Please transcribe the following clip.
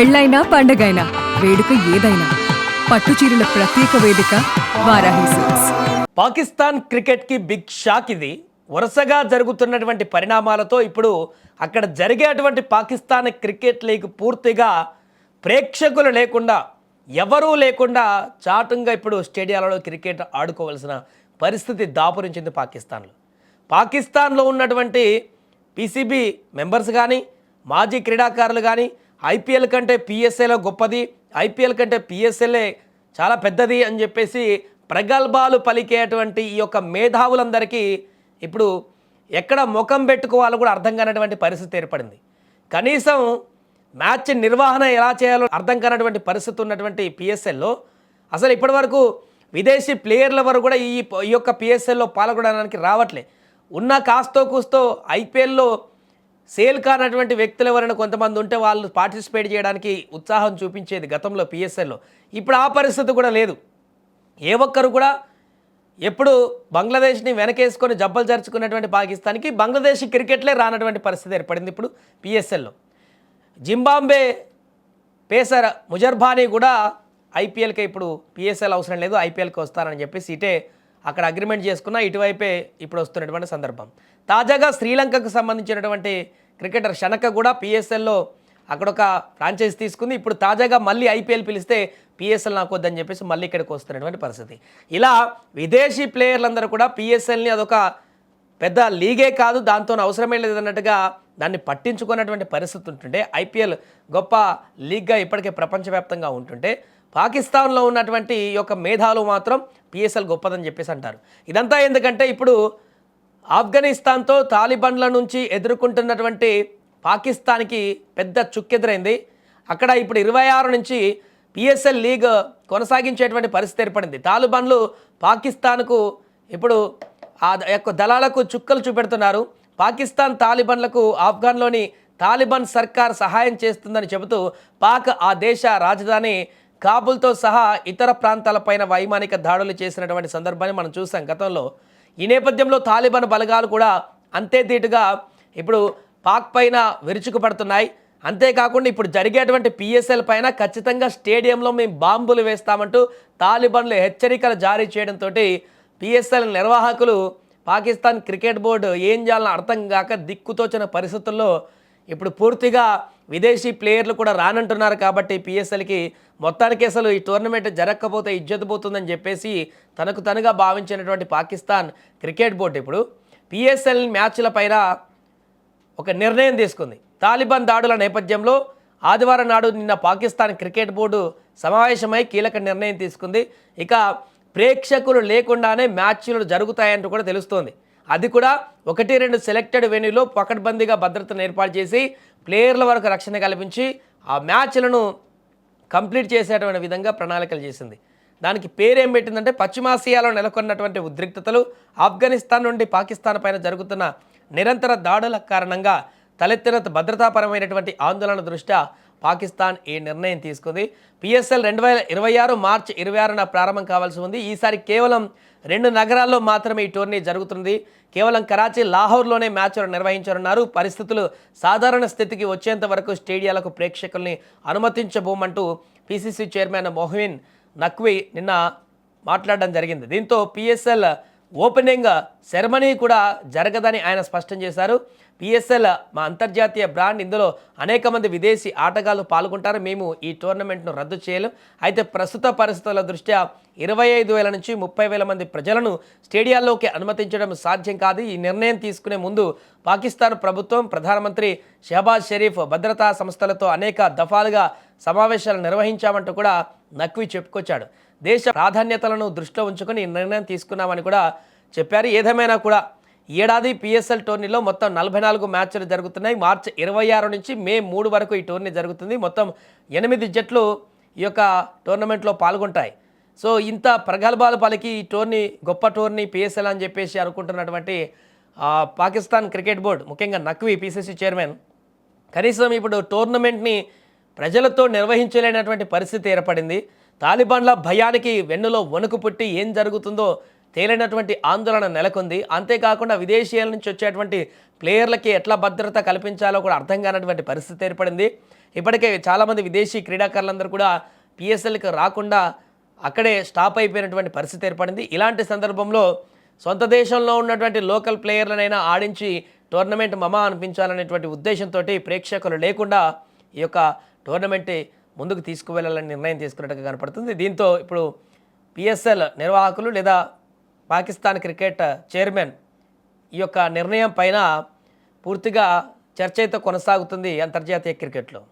పెళ్ళైనా పండగైనా వేడుక ఏదైనా పట్టుచీరల ప్రత్యేక వేదిక వారాహి సిల్క్స్. పాకిస్తాన్ క్రికెట్కి బిగ్ షాక్ ఇది. వరుసగా జరుగుతున్నటువంటి పరిణామాలతో ఇప్పుడు అక్కడ జరిగేటువంటి పాకిస్తాన్ క్రికెట్ లీగ్ పూర్తిగా ప్రేక్షకులు లేకుండా, ఎవరూ లేకుండా చాటుగా ఇప్పుడు స్టేడియాలలో క్రికెట్ ఆడుకోవాల్సిన పరిస్థితి దాపురించింది పాకిస్తాన్లో ఉన్నటువంటి పీసీబీ మెంబర్స్ కానీ, మాజీ క్రీడాకారులు కానీ ఐపీఎల్ కంటే పిఎస్ఏలో గొప్పది, ఐపీఎల్ కంటే పిఎస్ఎల్ఏ చాలా పెద్దది అని చెప్పేసి ప్రగల్భాలు పలికేటువంటి ఈ యొక్క మేధావులందరికీ ఇప్పుడు ఎక్కడ ముఖం పెట్టుకోవాలో కూడా అర్థం కానటువంటి పరిస్థితి ఏర్పడింది. కనీసం మ్యాచ్ నిర్వహణ ఎలా చేయాలో అర్థం కానటువంటి పరిస్థితి ఉన్నటువంటి పిఎస్ఎల్లో అసలు ఇప్పటివరకు విదేశీ ప్లేయర్ల వరకు కూడా ఈ యొక్క పిఎస్ఎల్లో పాల్గొనడానికి రావట్లే. ఉన్న కాస్తో కూస్తో ఐపీఎల్లో సేల్ కానటువంటి వ్యక్తులు ఎవరైనా కొంతమంది ఉంటే వాళ్ళు పార్టిసిపేట్ చేయడానికి ఉత్సాహం చూపించేది గతంలో పిఎస్ఎల్లో. ఇప్పుడు ఆ పరిస్థితి కూడా లేదు. ఏ ఒక్కరు కూడా ఎప్పుడు బంగ్లాదేశ్ని వెనకేసుకొని జబ్బలు జరుచుకున్నటువంటి పాకిస్తాన్కి బంగ్లాదేశ్ క్రికెట్లే రానటువంటి పరిస్థితి ఏర్పడింది ఇప్పుడు పిఎస్ఎల్లో. జింబాబ్వే పేసర్ ముజర్బానీ కూడా ఐపీఎల్కి ఇప్పుడు పిఎస్ఎల్ అవసరం లేదు, ఐపీఎల్కి వస్తారని చెప్పేసి ఇటే అక్కడ అగ్రిమెంట్ చేసుకున్న ఇటువైపే ఇప్పుడు వస్తున్నటువంటి సందర్భం. తాజాగా శ్రీలంకకు సంబంధించినటువంటి క్రికెటర్ షనక కూడా పిఎస్ఎల్లో అక్కడ ఒక ఫ్రాంచైజ్ తీసుకుంది. ఇప్పుడు తాజాగా మళ్ళీ ఐపీఎల్ పిలిస్తే పిఎస్ఎల్ నాకు వద్దని చెప్పేసి మళ్ళీ ఇక్కడికి వస్తున్నటువంటి పరిస్థితి. ఇలా విదేశీ ప్లేయర్లందరూ కూడా పిఎస్ఎల్ని అదొక పెద్ద లీగే కాదు, దాంతో అవసరమే లేదన్నట్టుగా దాన్ని పట్టించుకున్నటువంటి పరిస్థితి ఉంటుంటే, ఐపీఎల్ గొప్ప లీగ్గా ఇప్పటికే ప్రపంచవ్యాప్తంగా ఉంటుంటే, పాకిస్తాన్లో ఉన్నటువంటి ఈ యొక్క మేధావులు మాత్రం పిఎస్ఎల్ గొప్పదని చెప్పేసి అంటారు. ఇదంతా ఎందుకంటే ఇప్పుడు ఆఫ్ఘనిస్తాన్తో తాలిబాన్ల నుంచి ఎదుర్కొంటున్నటువంటి పాకిస్తాన్కి పెద్ద చుక్కెదురైంది. అక్కడ ఇప్పుడు 26 నుంచి పిఎస్ఎల్ లీగ్ కొనసాగించేటువంటి పరిస్థితి ఏర్పడింది. తాలిబాన్లు పాకిస్తాన్కు ఇప్పుడు ఆ యొక్క దళాలకు చుక్కలు చూపెడుతున్నారు. పాకిస్తాన్ తాలిబాన్లకు ఆఫ్ఘన్లోని తాలిబాన్ సర్కార్ సహాయం చేస్తుందని చెబుతూ పాక్ ఆ దేశ రాజధాని కాబుల్తో సహా ఇతర ప్రాంతాలపైన వైమానిక దాడులు చేసినటువంటి సందర్భాన్ని మనం చూసాం గతంలో. ఈ నేపథ్యంలో తాలిబాన్ బలగాలు కూడా అంతే ధీటుగా ఇప్పుడు పాక్ పైన విరుచుకుపడుతున్నాయి. అంతేకాకుండా ఇప్పుడు జరిగేటువంటి పిఎస్ఎల్ పైన ఖచ్చితంగా స్టేడియంలో మేము బాంబులు వేస్తామంటూ తాలిబాన్లు హెచ్చరికలు జారీ చేయడంతో పిఎస్ఎల్ నిర్వాహకులు పాకిస్తాన్ క్రికెట్ బోర్డు ఏం చేయాలని అర్థం కాక దిక్కుతోచిన పరిస్థితుల్లో ఇప్పుడు పూర్తిగా విదేశీ ప్లేయర్లు కూడా రానంటున్నారు. కాబట్టి పిఎస్ఎల్కి మొత్తానికి అసలు ఈ టోర్నమెంట్ జరగకపోతే ఇజ్జత్ పోతుందని చెప్పేసి తనకు తనుగా భావించినటువంటి పాకిస్తాన్ క్రికెట్ బోర్డు ఇప్పుడు పిఎస్ఎల్ మ్యాచ్ల పైన ఒక నిర్ణయం తీసుకుంది. తాలిబాన్ దాడుల నేపథ్యంలో ఆదివారం నాడు నిన్న పాకిస్తాన్ క్రికెట్ బోర్డు సమావేశమై కీలక నిర్ణయం తీసుకుంది. ఇక ప్రేక్షకులు లేకుండానే మ్యాచ్లు జరుగుతాయంటూ కూడా తెలుస్తోంది. అది కూడా 1-2 సెలెక్టెడ్ వెన్యూలో పకడ్బందీగా భద్రతను ఏర్పాటు చేసి ప్లేయర్ల వరకు రక్షణ కల్పించి ఆ మ్యాచ్లను కంప్లీట్ చేసేటువంటి విధంగా ప్రణాళికలు చేసింది. దానికి పేరేం పెట్టిందంటే పశ్చిమాసియాలో నెలకొన్నటువంటి ఉద్రిక్తతలు, ఆఫ్ఘనిస్తాన్ నుండి పాకిస్తాన్ పైన జరుగుతున్న నిరంతర దాడుల కారణంగా తలెత్తిన భద్రతాపరమైనటువంటి ఆందోళన దృష్ట్యా పాకిస్తాన్ ఈ నిర్ణయం తీసుకుంది. పిఎస్ఎల్ 2026 మార్చి 26న ప్రారంభం కావాల్సి ఉంది. ఈసారి కేవలం 2 నగరాల్లో మాత్రమే ఈ టోర్నీ జరుగుతుంది. కేవలం కరాచీ, లాహోర్లోనే మ్యాచ్లు నిర్వహించనున్నారు. పరిస్థితులు సాధారణ స్థితికి వచ్చేంత వరకు స్టేడియాలకు ప్రేక్షకుల్ని అనుమతించబోమంటూ పిసిసి చైర్మన్ మొహిన్ నఖ్వీ నిన్న మాట్లాడడం జరిగింది. దీంతో పిఎస్ఎల్ ఓపెనింగ్ సెరమనీ కూడా జరగదని ఆయన స్పష్టం చేశారు. పిఎస్ఎల్ మా అంతర్జాతీయ బ్రాండ్, ఇందులో అనేక మంది విదేశీ ఆటగాళ్లు పాల్గొంటారు, మేము ఈ టోర్నమెంట్ను రద్దు చేయలేం. అయితే ప్రస్తుత పరిస్థితుల దృష్ట్యా 25,000 నుంచి 30,000 మంది ప్రజలను స్టేడియాల్లోకి అనుమతించడం సాధ్యం కాదు. ఈ నిర్ణయం తీసుకునే ముందు పాకిస్తాన్ ప్రభుత్వం, ప్రధానమంత్రి షహబాజ్ షరీఫ్ భద్రతా సంస్థలతో అనేక దఫాలుగా సమావేశాలు నిర్వహించామంటూ కూడా నఖ్వీ చెప్పుకొచ్చాడు. దేశ ప్రాధాన్యతలను దృష్టిలో ఉంచుకొని ఈ నిర్ణయం తీసుకున్నామని కూడా చెప్పారు. ఏదేమైనా కూడా ఏడాది పిఎస్ఎల్ టోర్నీలో మొత్తం 44 మ్యాచ్లు జరుగుతున్నాయి. మార్చి 26 నుంచి మే 3 వరకు ఈ టోర్నీ జరుగుతుంది. మొత్తం 8 జట్లు ఈ యొక్క టోర్నమెంట్లో పాల్గొంటాయి. సో ఇంత ప్రగల్భాలు పలికి ఈ టోర్నీ గొప్ప టోర్నీ పిఎస్ఎల్ అని చెప్పేసి అనుకుంటున్నటువంటి పాకిస్తాన్ క్రికెట్ బోర్డు, ముఖ్యంగా నఖ్వీ పిసిసి చైర్మన్, కనీసం ఇప్పుడు టోర్నమెంట్ని ప్రజలతో నిర్వహించలేనటువంటి పరిస్థితి ఏర్పడింది. తాలిబాన్ల భయానికి వెన్నులో వణుకు పుట్టి ఏం జరుగుతుందో తేలినటువంటి ఆందోళన నెలకొంది. అంతేకాకుండా విదేశీయాల నుంచి వచ్చేటువంటి ప్లేయర్లకి ఎట్లా భద్రత కల్పించాలో కూడా అర్థం కానటువంటి పరిస్థితి ఏర్పడింది. ఇప్పటికే చాలామంది విదేశీ క్రీడాకారులందరూ కూడా పిఎస్ఎల్కి రాకుండా అక్కడే స్టాప్ అయిపోయినటువంటి పరిస్థితి ఏర్పడింది. ఇలాంటి సందర్భంలో సొంత దేశంలో ఉన్నటువంటి లోకల్ ప్లేయర్లనైనా ఆడించి టోర్నమెంట్ మమా అనిపించాలనేటువంటి ఉద్దేశంతో ప్రేక్షకులు లేకుండా ఈ యొక్క టోర్నమెంట్ ముందుకు తీసుకువెళ్ళాలని నిర్ణయం తీసుకున్నట్టుగా కనపడుతుంది. దీంతో ఇప్పుడు పిఎస్ఎల్ నిర్వాహకులు లేదా పాకిస్తాన్ క్రికెట్ చైర్మన్ ఈ యొక్క నిర్ణయం పైన పూర్తిగా చర్చ అయితే కొనసాగుతుంది అంతర్జాతీయ క్రికెట్లో.